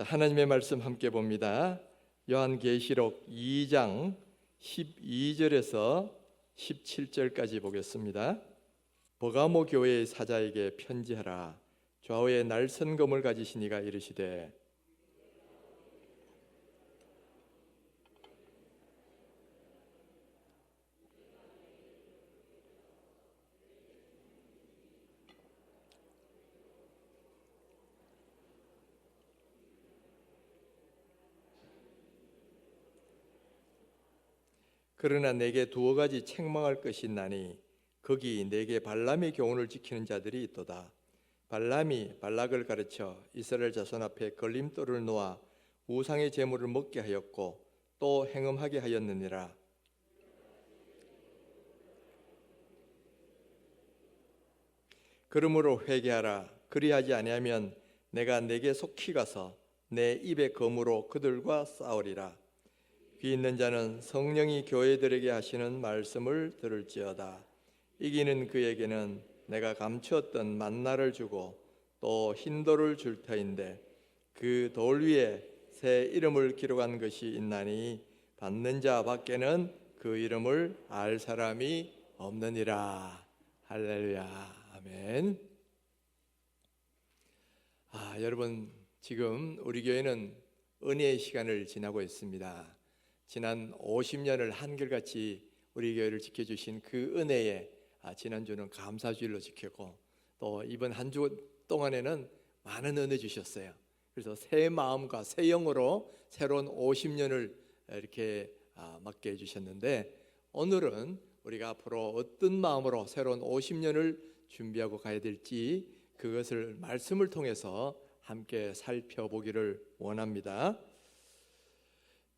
하나님의 말씀 함께 봅니다. 요한계시록 2장 12절에서 17절까지 보겠습니다. 버가모 교회의 사자에게 편지하라. 좌우에 날선 검을 가지신 이가 이르시되 그러나 내게 두어 가지 책망할 것이 있나니 거기 내게 발람의 교훈을 지키는 자들이 있도다. 발람이 발락을 가르쳐 이스라엘 자손 앞에 걸림돌을 놓아 우상의 제물을 먹게 하였고 또 행음하게 하였느니라. 그러므로 회개하라. 그리하지 아니하면 내가 내게 속히 가서 내 입의 검으로 그들과 싸우리라. 귀 있는 자는 성령이 교회들에게 하시는 말씀을 들을지어다. 이기는 그에게는 내가 감추었던 만나를 주고 또 흰돌을 줄 터인데 그 돌 위에 새 이름을 기록한 것이 있나니 받는 자 밖에는 그 이름을 알 사람이 없느니라. 할렐루야. 아멘. 여러분, 지금 우리 교회는 은혜의 시간을 지나고 있습니다. 지난 50년을 한결같이 우리 교회를 지켜주신 그 은혜에 지난주는 감사주일로 지켰고 또 이번 한 주 동안에는 많은 은혜 주셨어요. 그래서 새 마음과 새 영으로 새로운 50년을 이렇게 맞게 해주셨는데 오늘은 우리가 앞으로 어떤 마음으로 새로운 50년을 준비하고 가야 될지 그것을 말씀을 통해서 함께 살펴보기를 원합니다.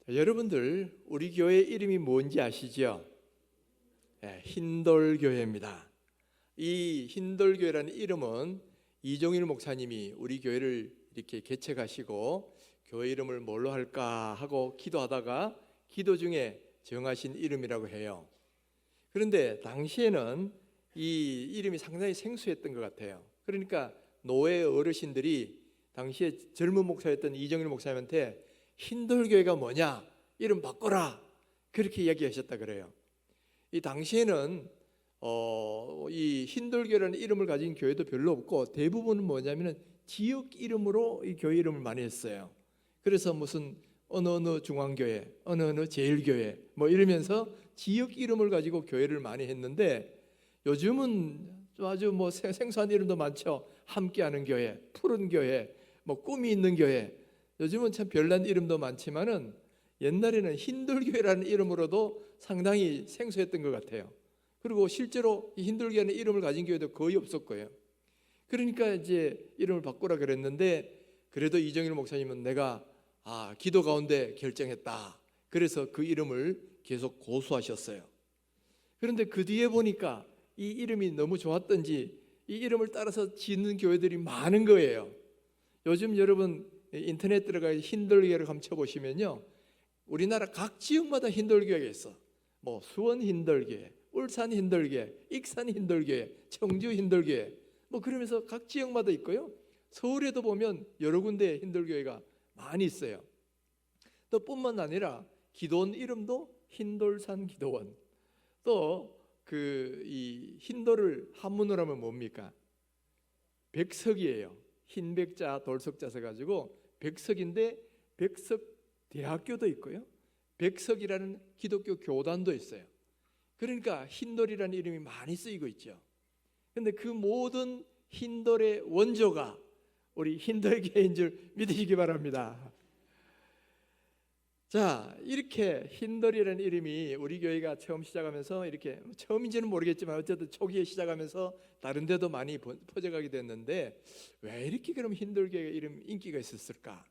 여러분들 우리 교회 이름이 뭔지 아시죠? 흰돌교회입니다. 이 흰돌교회라는 이름은 이종일 목사님이 우리 교회를 이렇게 개척하시고 교회 이름을 뭘로 할까 하고 기도하다가 기도 중에 정하신 이름이라고 해요. 그런데 당시에는 이 이름이 상당히 생소했던 것 같아요. 그러니까 노예 어르신들이 당시에 젊은 목사였던 이종일 목사님한테 흰돌교회가 뭐냐? 이름 바꿔라. 그렇게 이야기하셨다 그래요. 이 당시에는 이 흰돌교회라는 이름을 가진 교회도 별로 없고 대부분은 뭐냐면은 지역 이름으로 이 교회 이름을 많이 했어요. 그래서 무슨 어느 중앙교회, 어느 제일교회 뭐 이러면서 지역 이름을 가지고 교회를 많이 했는데 요즘은 아주 뭐 생소한 이름도 많죠. 함께하는 교회, 푸른 교회, 뭐 꿈이 있는 교회. 요즘은 참 별난 이름도 많지만은 옛날에는 흰돌교회라는 이름으로도 상당히 생소했던 것 같아요. 그리고 실제로 이 흰돌교회라는 이름을 가진 교회도 거의 없었고요. 그러니까 이제 이름을 바꾸라 그랬는데 그래도 이정일 목사님은 내가 기도 가운데 결정했다. 그래서 그 이름을 계속 고수하셨어요. 그런데 그 뒤에 보니까 이 이름이 너무 좋았던지 이 이름을 따라서 짓는 교회들이 많은 거예요. 요즘 여러분 인터넷 들어가 흰돌교회를 한번 쳐보시면요, 우리나라 각 지역마다 흰돌교회가 있어. 뭐 수원 흰돌교회, 울산 흰돌교회, 익산 흰돌교회, 청주 흰돌교회 뭐 그러면서 각 지역마다 있고요. 서울에도 보면 여러 군데 흰돌교회가 많이 있어요. 또 뿐만 아니라 기도원 이름도 흰돌산 기도원. 또 이 흰돌을 한문으로 하면 뭡니까? 백석이에요. 흰백자 돌석자 써가지고 백석인데 백석대학교도 있고요, 백석이라는 기독교 교단도 있어요. 그러니까 흰돌이라는 이름이 많이 쓰이고 있죠. 그런데 그 모든 흰돌의 원조가 우리 흰돌교회인 줄 믿으시기 바랍니다. 자, 이렇게 흰돌이라는 이름이 우리 교회가 처음 시작하면서 이렇게 처음인지는 모르겠지만 어쨌든 초기에 시작하면서 다른 데도 많이 퍼져가게 됐는데 왜 이렇게 그럼 흰돌교회 이름 인기가 있었을까?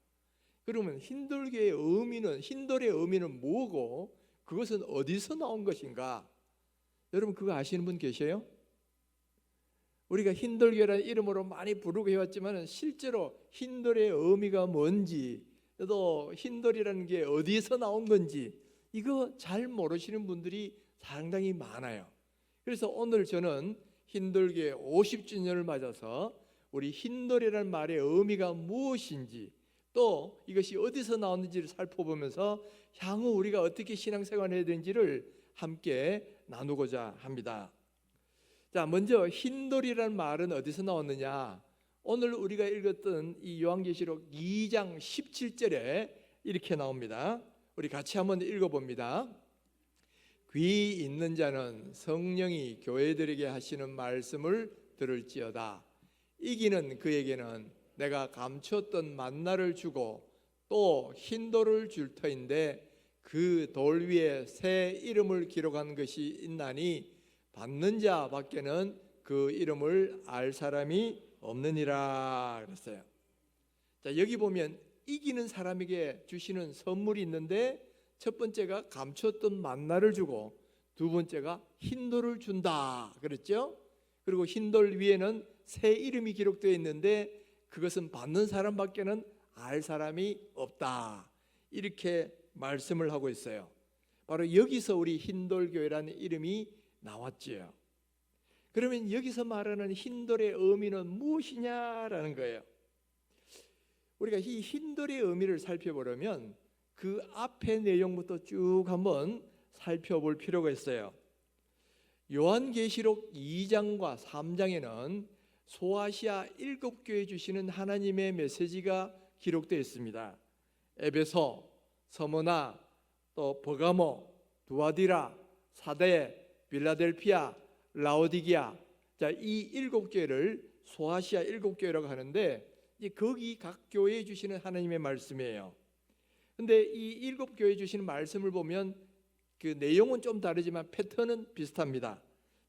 그러면 흰돌교의 의미는, 흰돌의 의미는 뭐고 그것은 어디서 나온 것인가? 여러분 그거 아시는 분 계세요? 우리가 흰돌교라는 이름으로 많이 부르고 해왔지만 실제로 흰돌의 의미가 뭔지, 또 흰돌이라는 게 어디에서 나온 건지 이거 잘 모르시는 분들이 상당히 많아요. 그래서 오늘 저는 흰돌교회 50주년을 맞아서 우리 흰돌이라는 말의 의미가 무엇인지, 또 이것이 어디서 나왔는지를 살펴보면서 향후 우리가 어떻게 신앙생활을 해야 되는지를 함께 나누고자 합니다. 자, 먼저 흰돌이라는 말은 어디서 나왔느냐? 오늘 우리가 읽었던 이 요한계시록 2장 17절에 이렇게 나옵니다. 우리 같이 한번 읽어봅니다. 귀 있는 자는 성령이 교회들에게 하시는 말씀을 들을지어다. 이기는 그에게는 내가 감추었던 만나를 주고 또 흰돌을 줄 터인데 그 돌 위에 새 이름을 기록한 것이 있나니 받는 자 밖에는 그 이름을 알 사람이 없느니라 그랬어요. 자, 여기 보면 이기는 사람에게 주시는 선물이 있는데 첫 번째가 감추었던 만나를 주고 두 번째가 흰돌을 준다 그랬죠. 그리고 흰돌 위에는 새 이름이 기록되어 있는데 그것은 받는 사람밖에는 알 사람이 없다, 이렇게 말씀을 하고 있어요. 바로 여기서 우리 흰돌교회라는 이름이 나왔지요. 그러면 여기서 말하는 흰돌의 의미는 무엇이냐라는 거예요. 우리가 이 흰돌의 의미를 살펴보려면 그 앞의 내용부터 쭉 한번 살펴볼 필요가 있어요. 요한계시록 2장과 3장에는 소아시아 7교회에 주시는 하나님의 메시지가 기록되어 있습니다. 에베소, 서머나, 또 버가모, 두아디라, 사대, 빌라델피아, 라오디게아, 자, 이 7교회를 소아시아 7교회라고 하는데 거기 각 교회에 주시는 하나님의 말씀이에요. 근데 이 7교회에 주시는 말씀을 보면 그 내용은 좀 다르지만 패턴은 비슷합니다.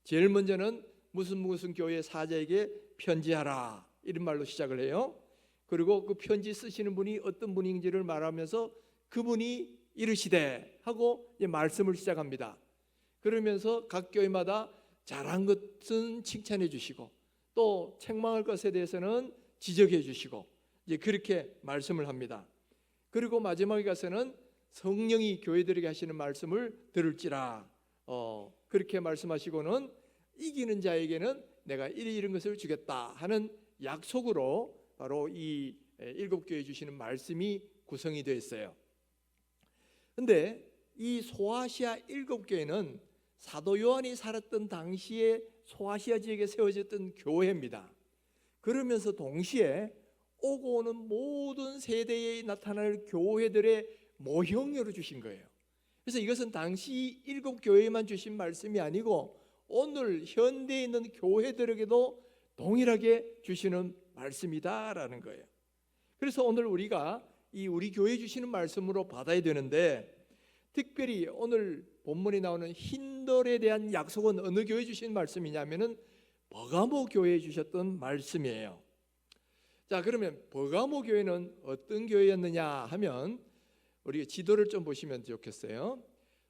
제일 먼저는 무슨 교회 사자에게 편지하라, 이런 말로 시작을 해요. 그리고 그 편지 쓰시는 분이 어떤 분인지를 말하면서 그분이 이르시되 하고 말씀을 시작합니다. 그러면서 각 교회마다 잘한 것은 칭찬해 주시고 또 책망할 것에 대해서는 지적해 주시고 이제 그렇게 말씀을 합니다. 그리고 마지막에 가서는 성령이 교회들에게 하시는 말씀을 들을지라, 그렇게 말씀하시고는 이기는 자에게는 내가 이런 것을 주겠다 하는 약속으로 바로 이 7교회에 주시는 말씀이 구성이 되어 있어요. 그런데 이 소아시아 7교회는 사도 요한이 살았던 당시에 소아시아 지역에 세워졌던 교회입니다. 그러면서 동시에 오고 오는 모든 세대에 나타날 교회들의 모형으로 주신 거예요. 그래서 이것은 당시 7교회에만 주신 말씀이 아니고 오늘 현대에 있는 교회들에게도 동일하게 주시는 말씀이다라는 거예요. 그래서 오늘 우리가 이 우리 교회에 주시는 말씀으로 받아야 되는데, 특별히 오늘 본문에 나오는 흰돌에 대한 약속은 어느 교회에 주신 말씀이냐면은 버가모 교회에 주셨던 말씀이에요. 자, 그러면 버가모 교회는 어떤 교회였느냐 하면 우리가 지도를 좀 보시면 좋겠어요.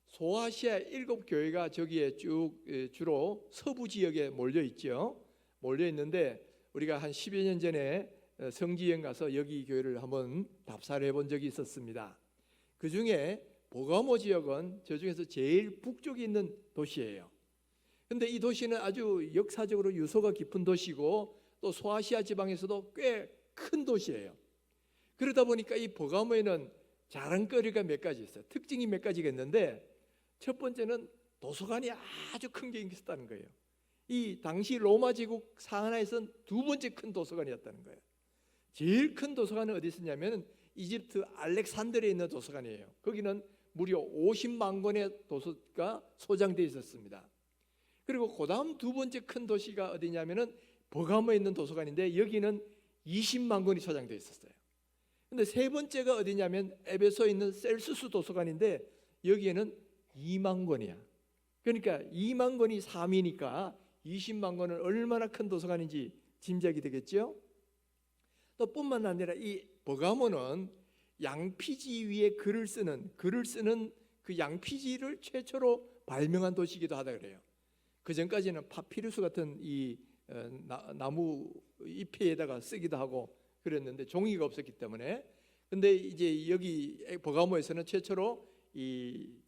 소아시아 7교회가 저기에 쭉 주로 서부 지역에 몰려 있죠. 몰려 있는데 우리가 한 10여 년 전에 성지여행 가서 여기 교회를 한번 답사를 해본 적이 있었습니다. 그 중에 버가모 지역은 저 중에서 제일 북쪽에 있는 도시예요. 근데 이 도시는 아주 역사적으로 유서가 깊은 도시고 또 소아시아 지방에서도 꽤 큰 도시예요. 그러다 보니까 이 버가모에는 자랑거리가 몇 가지 있어요. 특징이 몇 가지가 있는데, 첫 번째는 도서관이 아주 큰 게 있었다는 거예요. 이 당시 로마 제국 상하에서는 두 번째 큰 도서관이었다는 거예요. 제일 큰 도서관은 어디 있었냐면 이집트 알렉산드리아에 있는 도서관이에요. 거기는 무려 50만 권의 도서가 소장되어 있었습니다. 그리고 그 다음 두 번째 큰 도시가 어디냐면은 버가모에 있는 도서관인데 여기는 20만 권이 소장되어 있었어요. 근데 세 번째가 어디냐면 에베소에 있는 셀수스 도서관인데 여기에는 2만 권이야. 그러니까 2만 권이 3이니까 20만 권은 얼마나 큰 도서관인지 짐작이 되겠죠. 또 뿐만 아니라 이 버가모는 양피지 위에 글을 쓰는 그 양피지를 최초로 발명한 도시이기도 하다 그래요. 그 전까지는 파피루스 같은 이 나무 잎에다가 쓰기도 하고 그랬는데 종이가 없었기 때문에. 근데 이제 여기 버가모에서는 최초로 이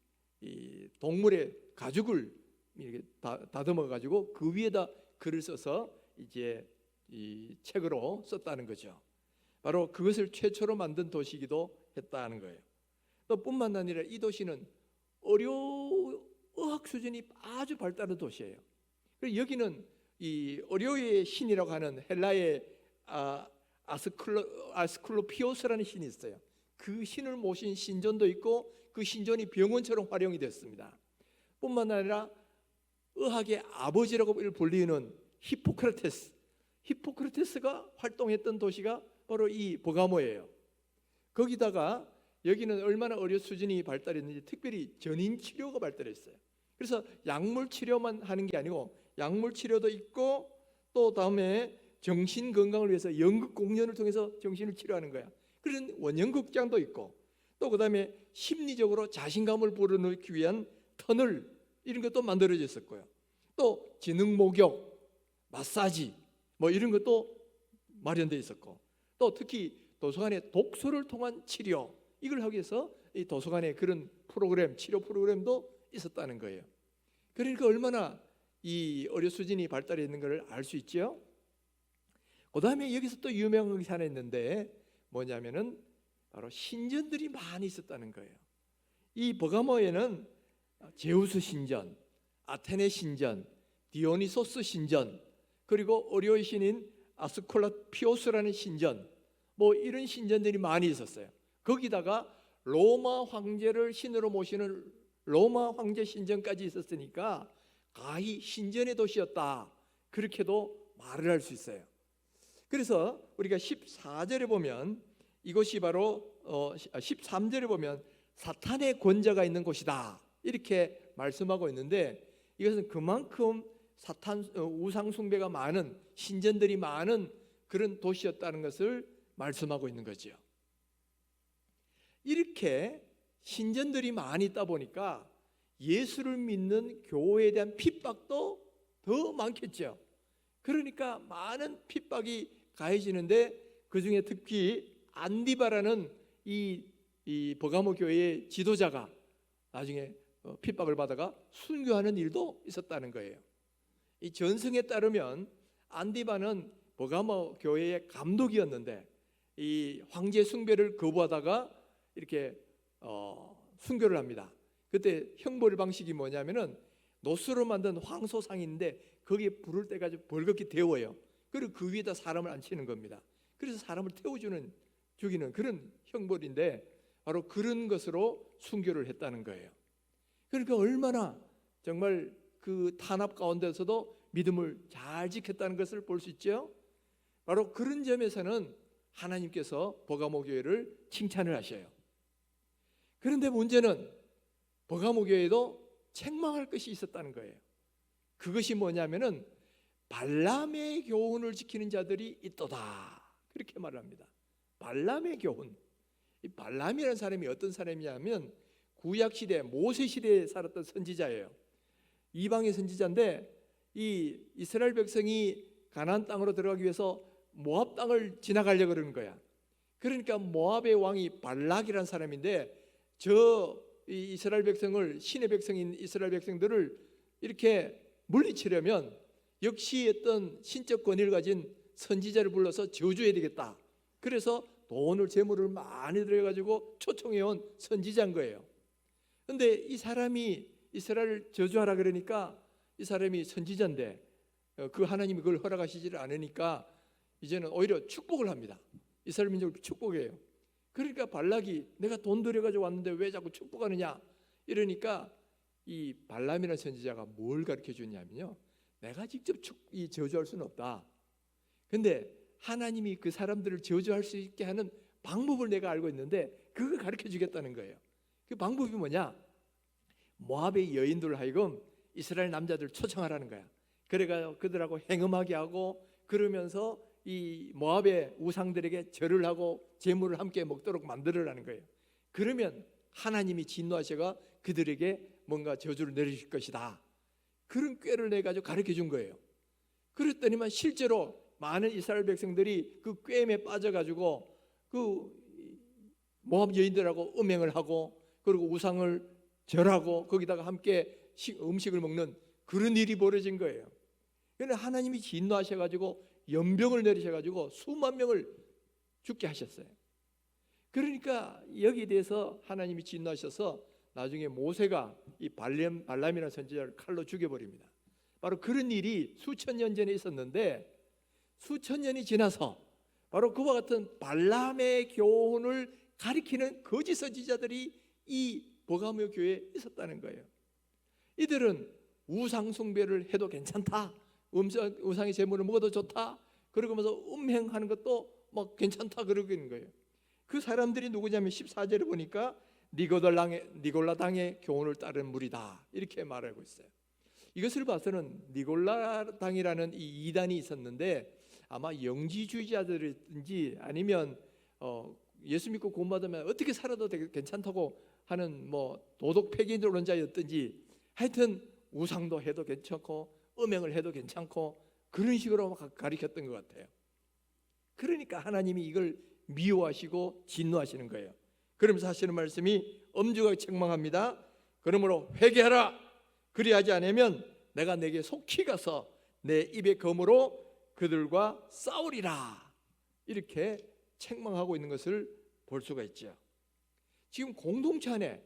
동물의 가죽을 이렇게 다듬어 가지고 그 위에다 글을 써서 이제 이 책으로 썼다는 거죠. 바로 그것을 최초로 만든 도시이기도 했다는 거예요. 또 뿐만 아니라 이 도시는 의학 수준이 아주 발달한 도시예요. 그리고 여기는 이 의료의 신이라고 하는 헬라의 아스클로피오스라는 신이 있어요. 그 신을 모신 신전도 있고 그 신전이 병원처럼 활용이 됐습니다. 뿐만 아니라 의학의 아버지라고 불리는 히포크라테스가 활동했던 도시가 바로 이 버가모예요. 거기다가 여기는 얼마나 의료 수준이 발달했는지 특별히 전인 치료가 발달했어요. 그래서 약물 치료만 하는 게 아니고 약물 치료도 있고 또 다음에 정신 건강을 위해서 연극 공연을 통해서 정신을 치료하는 거야. 그런 원형극장도 있고 또 그다음에 심리적으로 자신감을 불어넣기 위한 터널 이런 것도 만들어졌었고요. 또 지능 목욕, 마사지 뭐 이런 것도 마련되어 있었고 또 특히 도서관의 독서를 통한 치료 이걸 하기 위해서 이 도서관에 그런 프로그램, 치료 프로그램도 있었다는 거예요. 그러니까 얼마나 이 의료 수준이 발달해 있는 걸 알 수 있죠. 그 다음에 여기서 또 유명한 것이 하나 있는데 뭐냐면은 바로 신전들이 많이 있었다는 거예요. 이 버가모에는 제우스 신전, 아테네 신전, 디오니소스 신전, 그리고 의료의 신인 아스클로피오스라는 신전, 뭐 이런 신전들이 많이 있었어요. 거기다가 로마 황제를 신으로 모시는 로마 황제 신전까지 있었으니까 가히 신전의 도시였다, 그렇게도 말을 할 수 있어요. 그래서 우리가 14절에 보면 이곳이 바로 13절에 보면 사탄의 권자가 있는 곳이다 이렇게 말씀하고 있는데 이것은 그만큼 사탄 우상 숭배가 많은 신전들이 많은 그런 도시였다는 것을 말씀하고 있는 거죠. 이렇게 신전들이 많이 있다 보니까 예수를 믿는 교회에 대한 핍박도 더 많겠죠. 그러니까 많은 핍박이 가해지는데 그중에 특히 안디바라는 이 버가모 교회의 지도자가 나중에 핍박을 받아가 순교하는 일도 있었다는 거예요. 이 전승에 따르면 안디바는 버가모 교회의 감독이었는데 이 황제 숭배를 거부하다가 이렇게 순교를 합니다. 그때 형벌 방식이 뭐냐면은 노스로 만든 황소상인데 거기에 불을 떼가지고 벌겋게 데워요. 그리고 그 위에다 사람을 앉히는 겁니다. 그래서 사람을 죽이는 그런 형벌인데 바로 그런 것으로 순교를 했다는 거예요. 그러니까 얼마나 정말 그 탄압 가운데서도 믿음을 잘 지켰다는 것을 볼 수 있죠. 바로 그런 점에서는 하나님께서 버가모 교회를 칭찬을 하셔요. 그런데 문제는 버가모 교회도 책망할 것이 있었다는 거예요. 그것이 뭐냐면은 발람의 교훈을 지키는 자들이 있도다, 그렇게 말합니다. 발람의 교훈. 이 발람이라는 사람이 어떤 사람이냐면 구약 시대 모세 시대에 살았던 선지자예요. 이방의 선지자인데 이 이스라엘 백성이 가나안 땅으로 들어가기 위해서 모압 땅을 지나가려고 그러는 거야. 그러니까 모압의 왕이 발락이라는 사람인데 이 이스라엘 백성을, 신의 백성인 이스라엘 백성들을 이렇게 물리치려면 역시 어떤 신적 권위를 가진 선지자를 불러서 저주해야 되겠다. 그래서 돈을 재물을 많이 들여가지고 초청해온 선지자인 거예요. 그런데 이 사람이 이스라엘을 저주하라 그러니까 이 사람이 선지자인데 그 하나님이 그걸 허락하시지를 않으니까 이제는 오히려 축복을 합니다. 이스라엘 민족을 축복해요. 그러니까 발락이 내가 돈 들여가지고 왔는데 왜 자꾸 축복하느냐 이러니까 이 발람이라는 선지자가 뭘 가르쳐 주냐면요, 내가 직접 저주할 수는 없다. 근데 하나님이 그 사람들을 저주할 수 있게 하는 방법을 내가 알고 있는데 그걸 가르쳐 주겠다는 거예요. 그 방법이 뭐냐? 모압의 여인들을 하여금 이스라엘 남자들 초청하라는 거야. 그래가 그들하고 행음하게 하고 그러면서 이 모압의 우상들에게 절을 하고 제물을 함께 먹도록 만들으라는 거예요. 그러면 하나님이 진노하셔가 그들에게 뭔가 저주를 내리실 것이다. 그런 꾀를 내가지고 가르쳐 준 거예요. 그랬더니만 실제로 많은 이스라엘 백성들이 그 꾀에 빠져가지고 그 모압 여인들하고 음행을 하고 그리고 우상을 절하고 거기다가 함께 음식을 먹는 그런 일이 벌어진 거예요. 그런데 하나님이 진노하셔가지고 연병을 내리셔가지고 수만 명을 죽게 하셨어요. 그러니까 여기에 대해서 하나님이 진노하셔서 나중에 모세가 이 발람이라는 선지자를 칼로 죽여버립니다. 바로 그런 일이 수천 년 전에 있었는데, 수천 년이 지나서 바로 그와 같은 발람의 교훈을 가리키는 거짓 선지자들이 이 버가모 교회에 있었다는 거예요. 이들은 우상 숭배를 해도 괜찮다, 우상의 제물을 먹어도 좋다, 그러면서 음행하는 것도 뭐 괜찮다 그러는 거예요. 그 사람들이 누구냐면 14절에 보니까 니골라당의 교훈을 따른 무리다, 이렇게 말하고 있어요. 이것을 봐서는 니골라당이라는 이 이단이 있었는데, 아마 영지주의자들인지 아니면 예수 믿고 구원받으면 어떻게 살아도 되게 괜찮다고 하는 뭐 도덕 폐기론자였든지, 하여튼 우상도 해도 괜찮고 음행을 해도 괜찮고 그런 식으로 가리켰던 것 같아요. 그러니까 하나님이 이걸 미워하시고 진노하시는 거예요. 그러면서 하시는 말씀이 엄중하게 책망합니다. 그러므로 회개하라. 그리하지 않으면 내가 내게 속히 가서 내 입의 검으로 그들과 싸우리라. 이렇게 책망하고 있는 것을 볼 수가 있죠. 지금 공동체 안에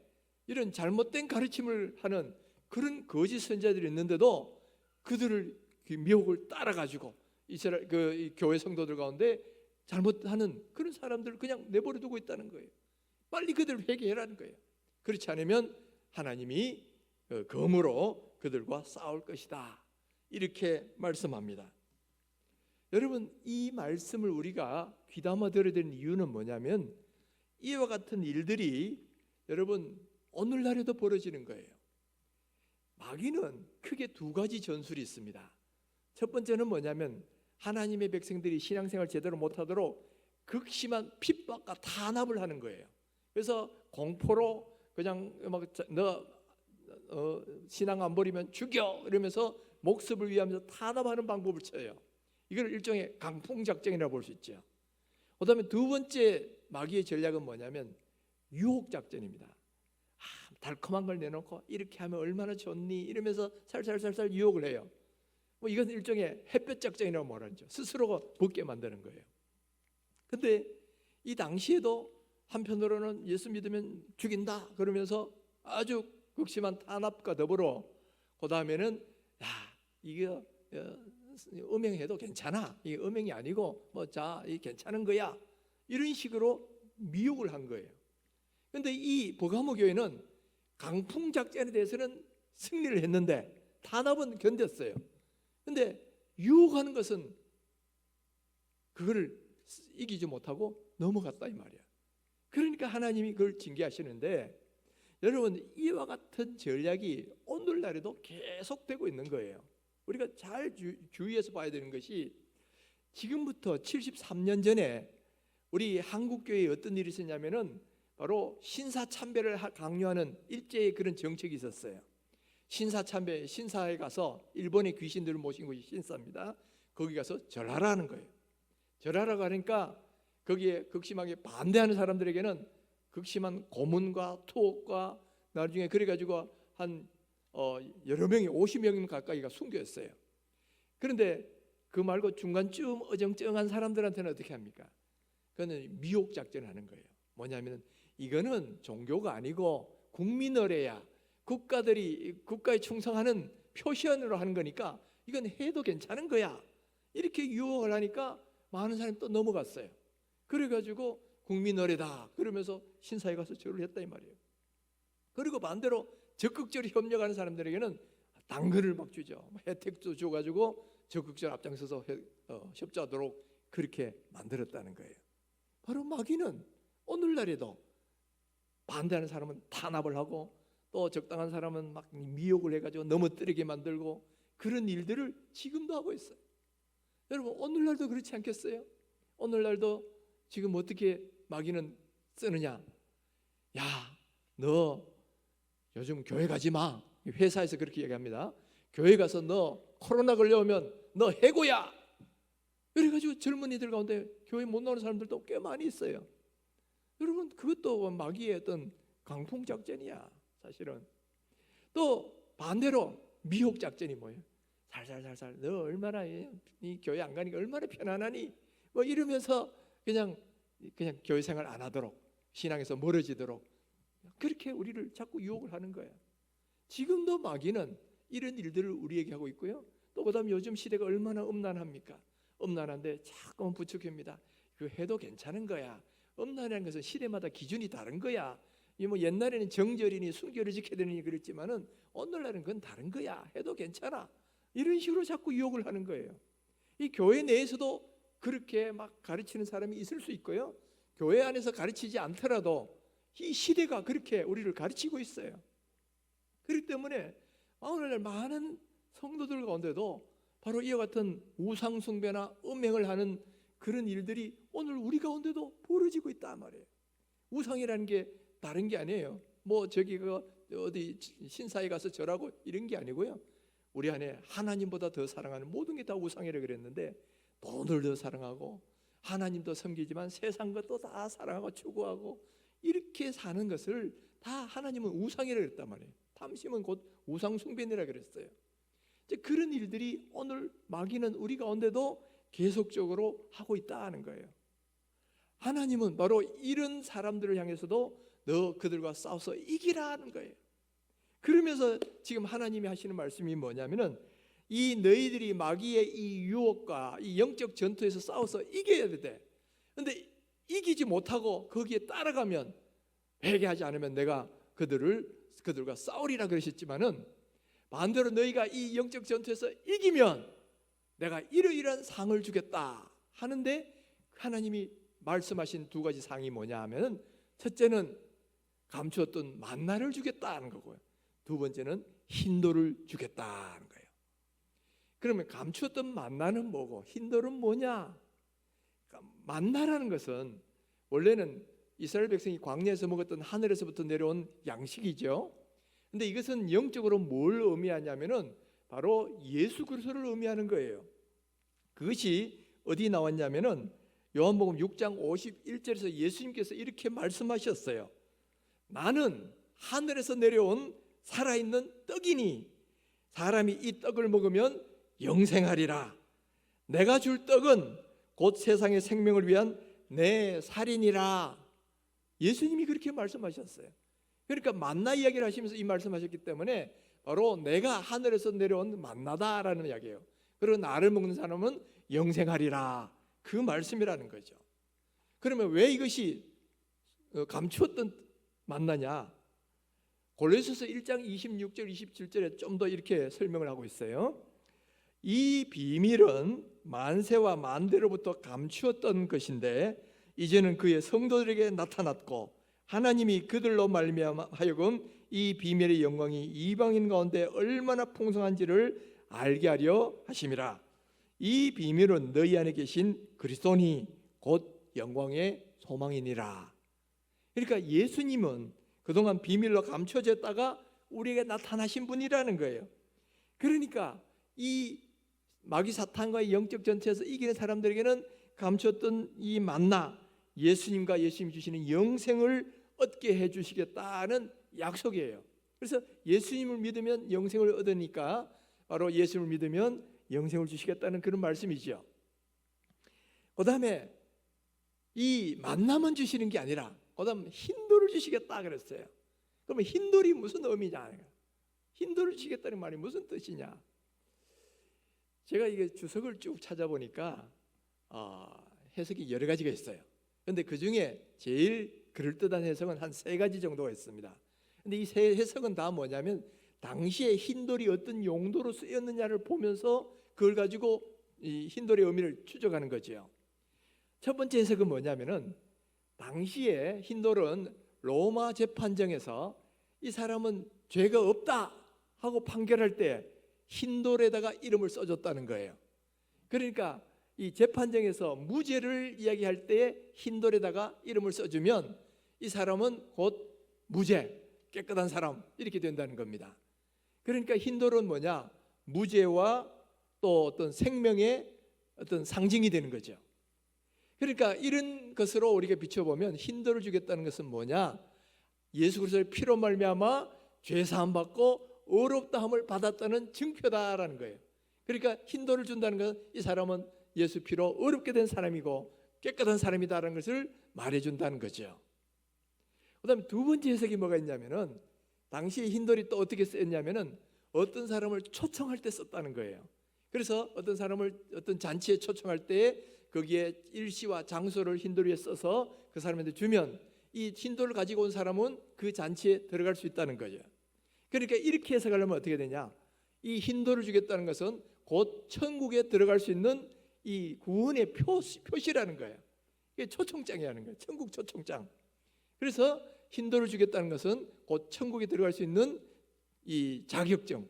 이런 잘못된 가르침을 하는 그런 거짓 선지자들이 있는데도 그들을 미혹을 따라가지고 이스라엘 이 교회 성도들 가운데 잘못하는 그런 사람들을 그냥 내버려 두고 있다는 거예요. 빨리 그들을 회개해라는 거예요. 그렇지 않으면 하나님이 검으로 그들과 싸울 것이다, 이렇게 말씀합니다. 여러분, 이 말씀을 우리가 귀담아 들어야 되는 이유는 뭐냐면, 이와 같은 일들이 여러분 오늘날에도 벌어지는 거예요. 마귀는 크게 두 가지 전술이 있습니다. 첫 번째는 뭐냐면, 하나님의 백성들이 신앙생활 제대로 못하도록 극심한 핍박과 탄압을 하는 거예요. 그래서 공포로 그냥 너 신앙 안 버리면 죽여 이러면서 목숨을 위하면서 탄압하는 방법을 써요. 이걸 일종의 강풍 작전이라고 볼 수 있죠. 그다음에 두 번째 마귀의 전략은 뭐냐면 유혹 작전입니다. 달콤한 걸 내놓고 이렇게 하면 얼마나 좋니 이러면서 살살살살 유혹을 해요. 뭐 이건 일종의 햇볕 작전이라고 말하죠. 스스로가 벗게 만드는 거예요. 근데 이 당시에도 한편으로는 예수 믿으면 죽인다 그러면서 아주 극심한 탄압과 더불어 그 다음에는 이거 음행해도 괜찮아, 이게 음행이 아니고 이 괜찮은 거야, 이런 식으로 미혹을 한 거예요. 근데 이 버가모 교회는 강풍 작전에 대해서는 승리를 했는데 탄압은 견뎠어요. 근데 유혹하는 것은 그거를 이기지 못하고 넘어갔다 이 말이야. 그러니까 하나님이 그걸 징계하시는데, 여러분 이와 같은 전략이 오늘날에도 계속되고 있는 거예요. 우리가 잘 주의해서 봐야 되는 것이, 지금부터 73년 전에 우리 한국교회에 어떤 일이 있었냐면은 바로 신사참배를 강요하는 일제의 그런 정책이 있었어요. 신사참배, 신사에 가서 일본의 귀신들을 모신 곳이 신사입니다. 거기 가서 절하라는 거예요. 절하라고 하니까 거기에 극심하게 반대하는 사람들에게는 극심한 고문과 투옥과 나중에 그래가지고 한 여러 명이 50명 가까이가 순교했어요. 그런데 그 말고 중간쯤 어정쩡한 사람들한테는 어떻게 합니까? 그거는 미혹 작전을 하는 거예요. 뭐냐면 이거는 종교가 아니고 국민의례야, 국가에 충성하는 표시언으로 하는 거니까 이건 해도 괜찮은 거야, 이렇게 유혹을 하니까 많은 사람이 또 넘어갔어요. 그래가지고 국민의례다 그러면서 신사에 가서 절을 했다 이 말이에요. 그리고 반대로 적극적으로 협력하는 사람들에게는 당근을 막 주죠. 혜택도 줘가지고 적극적으로 앞장서서 협조하도록 그렇게 만들었다는 거예요. 바로 마귀는 오늘날에도 반대하는 사람은 탄압을 하고 또 적당한 사람은 막 미혹을 해가지고 넘어뜨리게 만들고 그런 일들을 지금도 하고 있어요. 여러분 오늘날도 그렇지 않겠어요? 오늘날도 지금 어떻게 마귀는 쓰느냐? 야, 너 요즘 교회 가지 마. 회사에서 그렇게 얘기합니다. 교회 가서 너 코로나 걸려오면 너 해고야. 그래가지고 젊은이들 가운데 교회 못 나오는 사람들도 꽤 많이 있어요. 여러분 그것도 마귀의 어떤 강풍 작전이야 사실은. 또 반대로 미혹 작전이 뭐예요? 살살살살 너 얼마나 이 교회 안 가니까 얼마나 편안하니 뭐 이러면서 그냥 그냥 교회 생활 안 하도록, 신앙에서 멀어지도록 그렇게 우리를 자꾸 유혹을 하는 거예요. 지금도 마귀는 이런 일들을 우리에게 하고 있고요. 또 그다음 요즘 시대가 얼마나 음란합니까? 음란한데 자꾸만 부추깁니다. 그 해도 괜찮은 거야. 음란이라는 것은 시대마다 기준이 다른 거야. 이 뭐 옛날에는 정절이니 순결을 지켜야 되니 그랬지만은 오늘날은 그건 다른 거야. 해도 괜찮아. 이런 식으로 자꾸 유혹을 하는 거예요. 이 교회 내에서도 그렇게 막 가르치는 사람이 있을 수 있고요. 교회 안에서 가르치지 않더라도 이 시대가 그렇게 우리를 가르치고 있어요. 그렇기 때문에 오늘날 많은 성도들 가운데도 바로 이와 같은 우상 숭배나 음행을 하는 그런 일들이 오늘 우리 가운데도 벌어지고 있단 말이에요. 우상이라는 게 다른 게 아니에요. 뭐 저기가 어디 신사에 가서 절하고 이런 게 아니고요. 우리 안에 하나님보다 더 사랑하는 모든 게 다 우상이라 그랬는데, 돈을 더 사랑하고 하나님도 섬기지만 세상 것도 다 사랑하고 추구하고 이렇게 사는 것을 다 하나님은 우상이라 그랬단 말이에요. 탐심은 곧 우상 숭배니라 그랬어요. 이제 그런 일들이 오늘 마귀는 우리 가운데도 계속적으로 하고 있다는 거예요. 하나님은 바로 이런 사람들을 향해서도 너 그들과 싸워서 이기라는 거예요. 그러면서 지금 하나님이 하시는 말씀이 뭐냐면은 이 너희들이 마귀의 이 유혹과 이 영적 전투에서 싸워서 이겨야 돼. 근데 이기지 못하고 거기에 따라가면, 회개하지 않으면 내가 그들과 싸우리라 그러셨지만은, 반대로 너희가 이 영적 전투에서 이기면 내가 이러이러한 상을 주겠다 하는데, 하나님이 말씀하신 두 가지 상이 뭐냐 하면은, 첫째는 감추었던 만나를 주겠다는 거고요. 두 번째는 흰돌을 주겠다는 거예요. 그러면 감추었던 만나는 뭐고 흰돌은 뭐냐? 만나라는 것은 원래는 이스라엘 백성이 광야에서 먹었던 하늘에서부터 내려온 양식이죠. 근데 이것은 영적으로 뭘 의미하냐면은 바로 예수 그리스도를 의미하는 거예요. 그것이 어디 나왔냐면은 요한복음 6장 51절에서 예수님께서 이렇게 말씀하셨어요. 나는 하늘에서 내려온 살아있는 떡이니 사람이 이 떡을 먹으면 영생하리라. 내가 줄 떡은 곧 세상의 생명을 위한 내 살이니라. 예수님이 그렇게 말씀하셨어요. 그러니까 만나 이야기를 하시면서 이 말씀하셨기 때문에 바로 내가 하늘에서 내려온 만나다라는 이야기예요. 그리고 나를 먹는 사람은 영생하리라. 그 말씀이라는 거죠. 그러면 왜 이것이 감추었던 만나냐? 골로새서 1장 26절 27절에 좀 더 이렇게 설명을 하고 있어요. 이 비밀은 만세와 만대로부터 감추었던 것인데 이제는 그의 성도들에게 나타났고 하나님이 그들로 말미암아하여금 이 비밀의 영광이 이방인 가운데 얼마나 풍성한지를 알게 하려 하심이라. 이 비밀은 너희 안에 계신 그리스도니 곧 영광의 소망이니라. 그러니까 예수님은 그동안 비밀로 감춰졌다가 우리에게 나타나신 분이라는 거예요. 그러니까 이 마귀 사탄과의 영적 전투에서 이기는 사람들에게는 감췄던 이 만나, 예수님과 예수님이 주시는 영생을 얻게 해주시겠다는 약속이에요. 그래서 예수님을 믿으면 영생을 얻으니까 바로 예수님을 믿으면 영생을 주시겠다는 그런 말씀이죠. 그 다음에 이 만나만 주시는 게 아니라 그 다음 흰돌을 주시겠다 그랬어요. 그러면 흰돌이 무슨 의미냐? 흰돌을 주시겠다는 말이 무슨 뜻이냐? 제가 이게 주석을 쭉 찾아보니까 해석이 여러 가지가 있어요. 그런데 그 중에 제일 그럴듯한 해석은 한 3가지 정도가 있습니다. 근데 이 세 해석은 다 뭐냐면 당시에 흰돌이 어떤 용도로 쓰였느냐를 보면서 그걸 가지고 이 흰돌의 의미를 추적하는 거죠. 첫 번째 해석은 뭐냐면은 당시에 흰돌은 로마 재판정에서 이 사람은 죄가 없다 하고 판결할 때 흰돌에다가 이름을 써줬다는 거예요. 그러니까 이 재판정에서 무죄를 이야기할 때 흰돌에다가 이름을 써주면 이 사람은 곧 무죄, 깨끗한 사람 이렇게 된다는 겁니다. 그러니까 흰돌은 뭐냐? 무죄와 또 어떤 생명의 어떤 상징이 되는 거죠. 그러니까 이런 것으로 우리가 비춰보면 흰돌을 주겠다는 것은 뭐냐? 예수 그리스도의 피로 말미암아 죄 사함 받고 의롭다함을 받았다는 증표다라는 거예요. 그러니까 흰돌을 준다는 것은 이 사람은 예수 피로 의롭게 된 사람이고 깨끗한 사람이다라는 것을 말해준다는 거죠. 그다음에 두 번째 해석이 뭐가 있냐면은 당시 흰돌이 또 어떻게 쓰였냐면은 어떤 사람을 초청할 때 썼다는 거예요. 그래서 어떤 사람을 어떤 잔치에 초청할 때 거기에 일시와 장소를 흰돌이에 써서 그 사람한테 주면 이 흰돌을 가지고 온 사람은 그 잔치에 들어갈 수 있다는 거죠. 그러니까 이렇게 해석하려면 어떻게 되냐? 이 흰돌을 주겠다는 것은 곧 천국에 들어갈 수 있는 이 구원의 표시라는 거예요. 이게 초청장이라는 거예요. 천국 초청장. 그래서 흰돌을 주겠다는 것은 곧 천국에 들어갈 수 있는 이 자격증,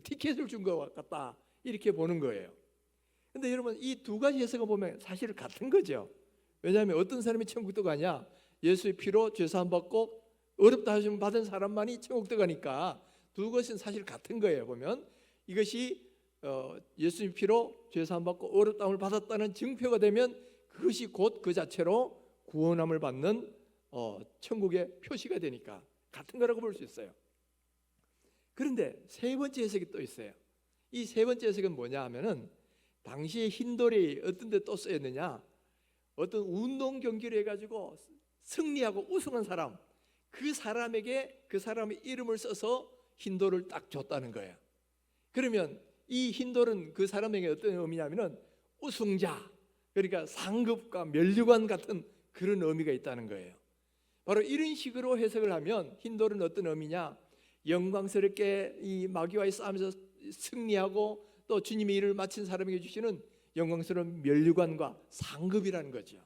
티켓을 준 것 같다, 이렇게 보는 거예요. 근데 여러분, 이 두 가지 해석을 보면 사실 같은 거죠. 왜냐하면 어떤 사람이 천국 들어가냐? 예수의 피로 죄사함 받고 어렵다 하시면 받은 사람만이 천국 들어가니까 두 것은 사실 같은 거예요. 보면 이것이 예수의 피로 죄사함 받고 어렵다함을 받았다는 증표가 되면 그것이 곧 그 자체로 구원함을 받는 천국의 표시가 되니까 같은 거라고 볼 수 있어요. 그런데 세 번째 해석이 또 있어요. 이 세 번째 해석은 뭐냐 하면은 당시에 흰돌이 어떤 데 또 쓰였느냐, 어떤 운동 경기를 해가지고 승리하고 우승한 사람, 그 사람에게 그 사람의 이름을 써서 흰돌을 딱 줬다는 거예요. 그러면 이 흰돌은 그 사람에게 어떤 의미냐면은 우승자, 그러니까 상급과 면류관 같은 그런 의미가 있다는 거예요. 바로 이런 식으로 해석을 하면 흰돌은 어떤 의미냐, 영광스럽게 이 마귀와의 싸움에서 승리하고 또 주님의 일을 마친 사람에게 주시는 영광스러운 면류관과 상급이라는 거죠.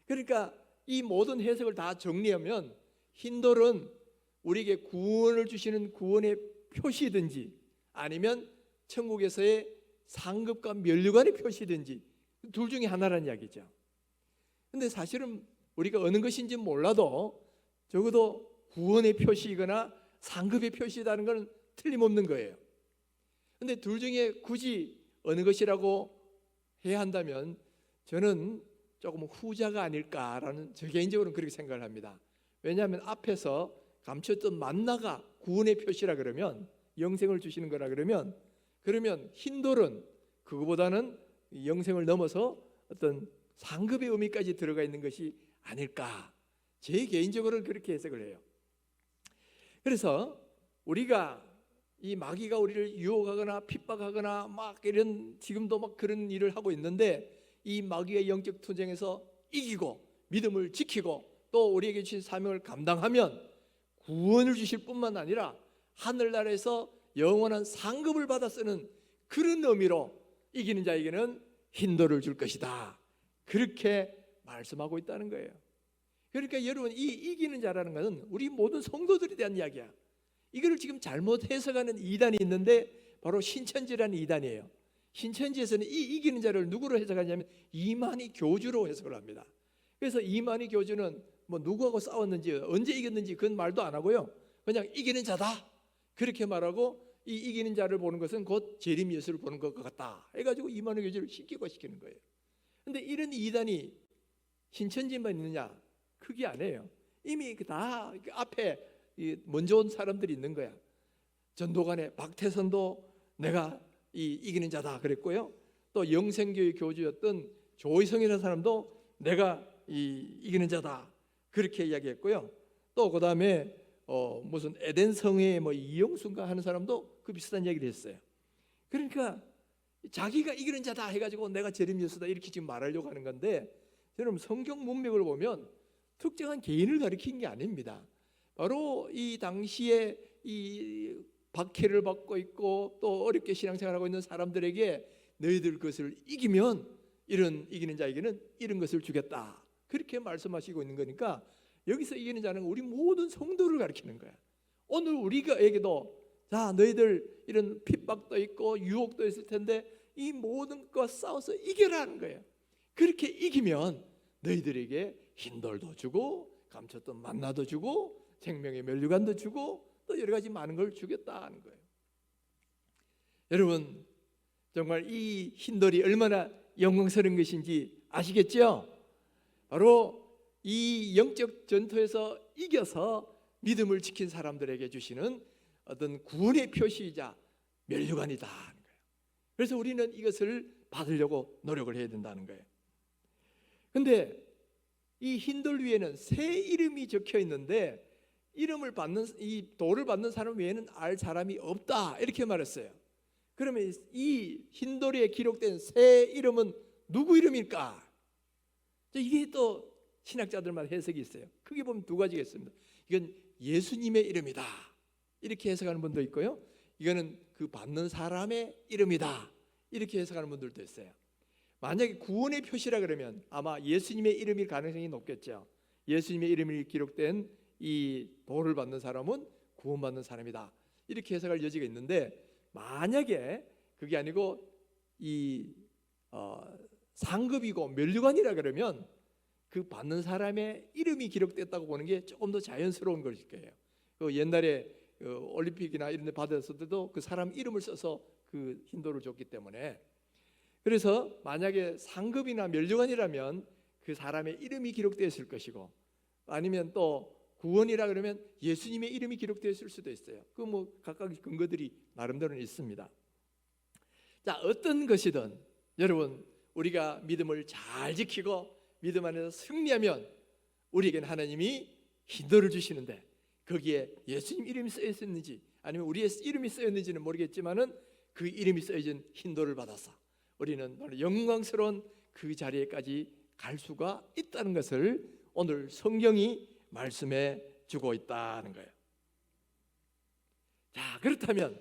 그러니까 이 모든 해석을 다 정리하면 흰돌은 우리에게 구원을 주시는 구원의 표시든지 아니면 천국에서의 상급과 면류관의 표시든지 둘 중에 하나라는 이야기죠. 근데 사실은 우리가 어느 것인지 몰라도 적어도 구원의 표시이거나 상급의 표시라는 건 틀림없는 거예요. 근데 둘 중에 굳이 어느 것이라고 해야 한다면 저는 조금 후자가 아닐까라는, 저 개인적으로는 그렇게 생각을 합니다. 왜냐하면 앞에서 감췄던 만나가 구원의 표시라 그러면, 영생을 주시는 거라 그러면 흰돌은 그거보다는 영생을 넘어서 어떤 상급의 의미까지 들어가 있는 것이 아닐까, 제 개인적으로는 그렇게 해석을 해요. 그래서 우리가 이 마귀가 우리를 유혹하거나 핍박하거나 막 이런, 지금도 막 그런 일을 하고 있는데, 이 마귀의 영적 투쟁에서 이기고 믿음을 지키고 또 우리에게 주신 사명을 감당하면 구원을 주실 뿐만 아니라 하늘나라에서 영원한 상급을 받아 쓰는 그런 의미로 이기는 자에게는 흰돌을 줄 것이다, 그렇게 말씀하고 있다는 거예요. 그러니까 여러분, 이 이기는 자라는 것은 우리 모든 성도들에 대한 이야기야. 이거를 지금 잘못 해석하는 이단이 있는데 바로 신천지라는 이단이에요. 신천지에서는 이 이기는 자를 누구로 해석하냐면 이만희 교주로 해석을 합니다. 그래서 이만희 교주는 뭐 누구하고 싸웠는지 언제 이겼는지 그건 말도 안 하고요, 그냥 이기는 자다 그렇게 말하고, 이 이기는 자를 보는 것은 곧 재림 예수를 보는 것 같다 해가지고 이만희 교주를 시키는 거예요. 근데 이런 이단이 신천지만 있느냐? 그게 아니에요. 이미 다 앞에 먼저 온 사람들이 있는 거야. 전도관의 박태선도 내가 이기는 자다 그랬고요, 또 영생교회 교주였던 조희성이라는 사람도 내가 이기는 자다 그렇게 이야기했고요, 또 그 다음에 무슨 에덴성의 뭐 이영순가 하는 사람도 그 비슷한 이야기를 했어요. 그러니까 자기가 이기는 자다 해가지고 내가 재림 예수다 이렇게 지금 말하려고 하는 건데, 여러분 성경 문맥을 보면 특정한 개인을 가리킨 게 아닙니다. 바로 이 당시에 이 박해를 받고 있고 또 어렵게 신앙생활하고 있는 사람들에게 너희들 그것을 이기면 이런 이기는 자에게는 이런 것을 주겠다 그렇게 말씀하시고 있는 거니까, 여기서 이기는 자는 우리 모든 성도를 가리키는 거야. 오늘 우리가에게도 자, 너희들 이런 핍박도 있고 유혹도 있을 텐데 이 모든 것과 싸워서 이겨라는 거예요. 그렇게 이기면 너희들에게 흰돌도 주고 감췄던 만나도 주고 생명의 면류관도 주고 또 여러 가지 많은 걸 주겠다는 거예요. 여러분, 정말 이 흰돌이 얼마나 영광스러운 것인지 아시겠죠? 바로 이 영적 전투에서 이겨서 믿음을 지킨 사람들에게 주시는 어떤 구원의 표시이자 면류관이다 하는 거예요. 그래서 우리는 이것을 받으려고 노력을 해야 된다는 거예요. 근데 이 흰돌 위에는 새 이름이 적혀 있는데 이 돌을 받는 사람 외에는 알 사람이 없다, 이렇게 말했어요. 그러면 이 흰돌에 기록된 새 이름은 누구 이름일까? 이게 또 신학자들마다 해석이 있어요. 크게 보면 두 가지가 있습니다. 이건 예수님의 이름이다, 이렇게 해석하는 분도 있고요, 이거는 그 받는 사람의 이름이다, 이렇게 해석하는 분들도 있어요. 만약에 구원의 표시라 그러면 아마 예수님의 이름일 가능성이 높겠죠. 예수님의 이름이 기록된 이 돌을 받는 사람은 구원받는 사람이다, 이렇게 해석할 여지가 있는데, 만약에 그게 아니고 이 상급이고 면류관이라 그러면 그 받는 사람의 이름이 기록됐다고 보는 게 조금 더 자연스러운 것일 거예요. 그 옛날에 올림픽이나 이런 데 받았을 때도 그 사람 이름을 써서 그 흰돌을 줬기 때문에, 그래서 만약에 상급이나 면류관이라면 그 사람의 이름이 기록되어 있을 것이고, 아니면 또 구원이라 그러면 예수님의 이름이 기록되어 있을 수도 있어요. 그 뭐 각각 근거들이 나름대로는 있습니다. 자, 어떤 것이든 여러분, 우리가 믿음을 잘 지키고 믿음 안에서 승리하면 우리에겐 하나님이 흰돌을 주시는데, 거기에 예수님 이름이 쓰여 있었는지 아니면 우리의 이름이 쓰였는지는 모르겠지만은 그 이름이 쓰여진 흰돌을 받아서 우리는 영광스러운 그 자리에까지 갈 수가 있다는 것을 오늘 성경이 말씀해 주고 있다는 거예요. 자, 그렇다면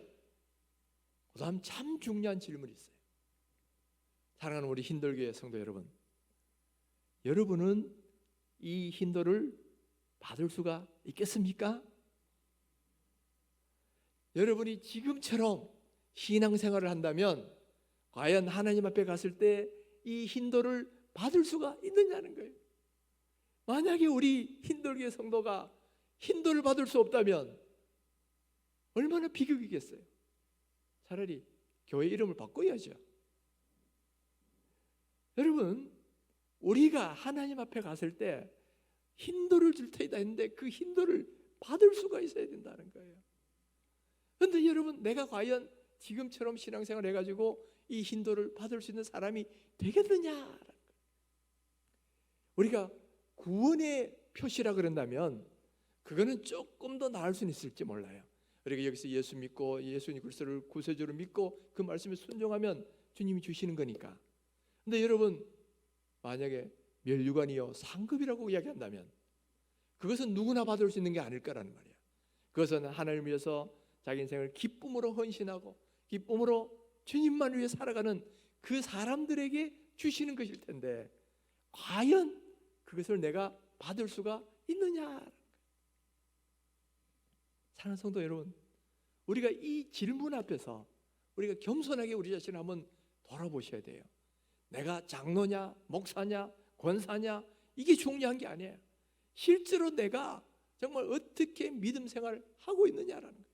그다음 참 중요한 질문이 있어요. 사랑하는 우리 흰돌교회 성도 여러분, 여러분은 이 흰돌을 받을 수가 있겠습니까? 여러분이 지금처럼 신앙생활을 한다면 과연 하나님 앞에 갔을 때 이 흰돌을 받을 수가 있느냐는 거예요. 만약에 우리 흰돌교회 성도가 흰돌을 받을 수 없다면 얼마나 비극이겠어요. 차라리 교회 이름을 바꿔야죠. 여러분, 우리가 하나님 앞에 갔을 때 흰돌을 줄 테이다 했는데 그 흰돌을 받을 수가 있어야 된다는 거예요. 그런데 여러분, 내가 과연 지금처럼 신앙생활 해가지고 이 흰돌을 받을 수 있는 사람이 되겠느냐? 우리가 구원의 표시라 그런다면 그거는 조금 더 나을 수는 있을지 몰라요. 우리가 여기서 예수 믿고 예수님 그리스도를 구세주로 믿고 그 말씀에 순종하면 주님이 주시는 거니까. 근데 여러분, 만약에 면류관이요 상급이라고 이야기한다면 그것은 누구나 받을 수 있는 게 아닐 거라는 말이에요. 그것은 하나님을 위해서 자기 인생을 기쁨으로 헌신하고 기쁨으로 주님만 위해 살아가는 그 사람들에게 주시는 것일 텐데, 과연 그것을 내가 받을 수가 있느냐? 사랑하는 성도 여러분, 우리가 이 질문 앞에서 우리가 겸손하게 우리 자신을 한번 돌아보셔야 돼요. 내가 장로냐, 목사냐, 권사냐, 이게 중요한 게 아니에요. 실제로 내가 정말 어떻게 믿음 생활을 하고 있느냐라는 거예요.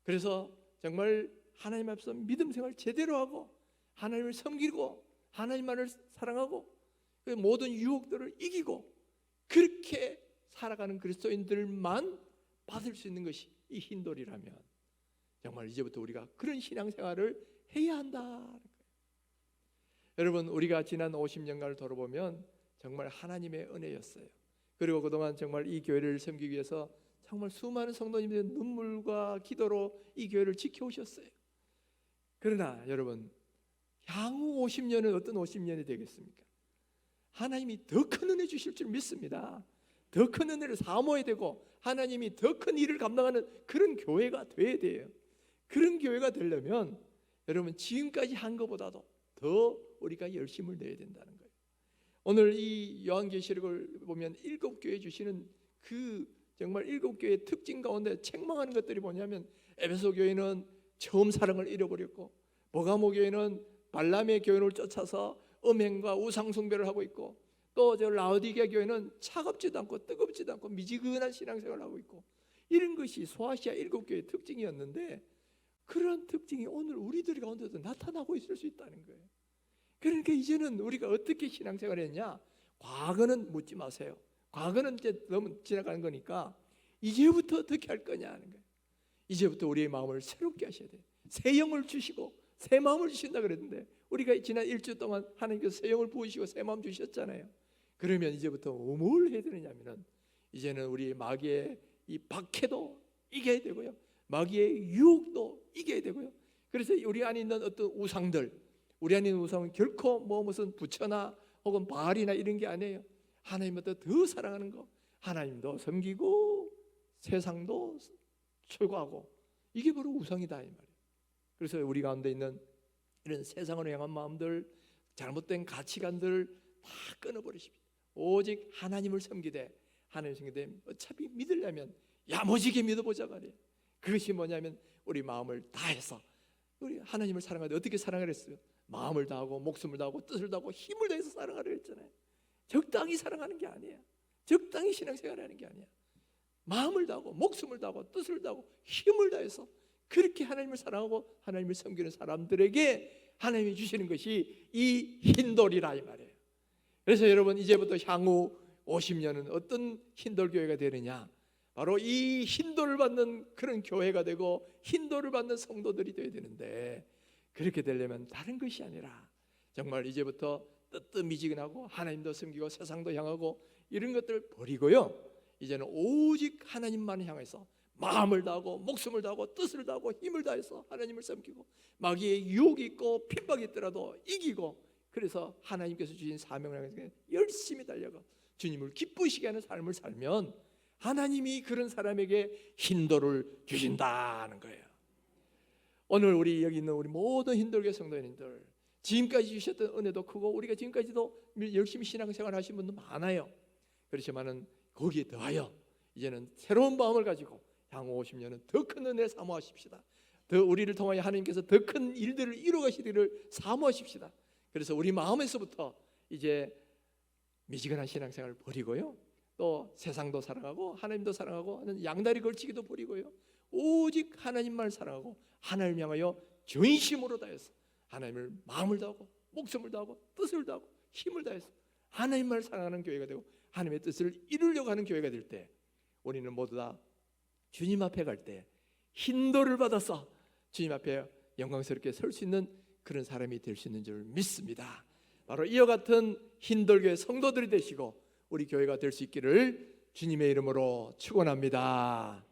그래서 정말 하나님 앞에서 믿음 생활 제대로 하고 하나님을 섬기고 하나님만을 사랑하고 그 모든 유혹들을 이기고 그렇게 살아가는 그리스도인들만 받을 수 있는 것이 이 흰돌이라면 정말 이제부터 우리가 그런 신앙생활을 해야 한다는 거예요. 여러분, 우리가 지난 50년간을 돌아보면 정말 하나님의 은혜였어요. 그리고 그동안 정말 이 교회를 섬기기 위해서 정말 수많은 성도님들의 눈물과 기도로 이 교회를 지켜오셨어요. 그러나 여러분, 향후 50년은 어떤 50년이 되겠습니까? 하나님이 더 큰 은혜 주실 줄 믿습니다. 더 큰 은혜를 사모해야 되고 하나님이 더 큰 일을 감당하는 그런 교회가 돼야 돼요. 그런 교회가 되려면 여러분, 지금까지 한 것보다도 더 우리가 열심을 내야 된다는 거예요. 오늘 이 요한계시록을 보면 7교회 주시는 그 정말 7교회의 특징 가운데 책망하는 것들이 뭐냐면, 에베소 교회는 처음 사랑을 잃어버렸고, 버가모 교회는 발람의 교훈을 쫓아서 음행과 우상 숭배를 하고 있고, 또 저 라오디게아 교회는 차갑지도 않고 뜨겁지도 않고 미지근한 신앙생활을 하고 있고, 이런 것이 소아시아 7교회의 특징이었는데 그런 특징이 오늘 우리들 가운데도 나타나고 있을 수 있다는 거예요. 그러니까 이제는 우리가 어떻게 신앙생활을 했냐, 과거는 묻지 마세요. 과거는 이제 너무 지나가는 거니까 이제부터 어떻게 할 거냐 하는 거예요. 이제부터 우리의 마음을 새롭게 하셔야 돼요. 새 영을 주시고 새 마음을 주신다 그랬는데, 우리가 지난 1주 동안 하나님께서 새 영을 부으시고 새 마음 주셨잖아요. 그러면 이제부터 뭘 해야 되느냐면은 이제는 우리 마귀의 이 박해도 이겨야 되고요, 마귀의 유혹도 이겨야 되고요. 그래서 우리 안에 있는 어떤 우상들, 우리 안에 있는 우상은 결코 뭐 무슨 부처나 혹은 바알이나 이런 게 아니에요. 하나님보다 더 사랑하는 거, 하나님도 섬기고 세상도 철거하고, 이게 바로 우상이다 이 말이에요. 그래서 우리 가운데 있는 이런 세상으로 향한 마음들, 잘못된 가치관들 다 끊어버리십시오. 오직 하나님을 섬기되, 하나님을 섬기되 어차피 믿으려면 야무지게 믿어보자 말이에요. 그것이 뭐냐면 우리 마음을 다해서, 우리 하나님을 사랑하되 어떻게 사랑을 했어요? 마음을 다하고 목숨을 다하고 뜻을 다하고 힘을 다해서 사랑하려 했잖아요. 적당히 사랑하는 게 아니에요. 적당히 신앙생활 하는 게 아니야. 마음을 다하고 목숨을 다하고 뜻을 다하고 힘을 다해서 그렇게 하나님을 사랑하고 하나님을 섬기는 사람들에게 하나님이 주시는 것이 이 흰돌이라 이 말이에요. 그래서 여러분, 이제부터 향후 50년은 어떤 흰돌 교회가 되느냐? 바로 이 흰돌을 받는 그런 교회가 되고 흰돌을 받는 성도들이 되어야 되는데, 그렇게 되려면 다른 것이 아니라 정말 이제부터 뜨뜻미지근하고 하나님도 섬기고 세상도 향하고 이런 것들을 버리고요, 이제는 오직 하나님만 향해서 마음을 다하고 목숨을 다하고 뜻을 다하고 힘을 다해서 하나님을 섬기고, 마귀의 유혹이 있고 핍박이 있더라도 이기고, 그래서 하나님께서 주신 사명을 향해서 열심히 달려가 주님을 기쁘시게 하는 삶을 살면 하나님이 그런 사람에게 흰돌을 주신다는 거예요. 오늘 우리 여기 있는 우리 모든 흰돌교회 성도님들, 지금까지 주셨던 은혜도 크고 우리가 지금까지도 열심히 신앙생활 하신 분도 많아요. 그렇지만은 거기에 더하여 이제는 새로운 마음을 가지고 향후 50년은 더 큰 은혜를 사모하십시다. 더 우리를 통하여 하나님께서 더 큰 일들을 이루어가시기를 사모하십시다. 그래서 우리 마음에서부터 이제 미지근한 신앙생활을 버리고요, 또 세상도 사랑하고 하나님도 사랑하고 하는 양다리 걸치기도 버리고요, 오직 하나님만 사랑하고 하나님을 향하여 전심으로 다해서 하나님을 마음을 다하고 목숨을 다하고 뜻을 다하고 힘을 다해서 하나님만 사랑하는 교회가 되고 하나님의 뜻을 이루려고 하는 교회가 될 때, 우리는 모두 다 주님 앞에 갈 때 흰돌을 받아서 주님 앞에 영광스럽게 설 수 있는 그런 사람이 될 수 있는 줄 믿습니다. 바로 이와 같은 흰돌교회 성도들이 되시고 우리 교회가 될 수 있기를 주님의 이름으로 축원합니다.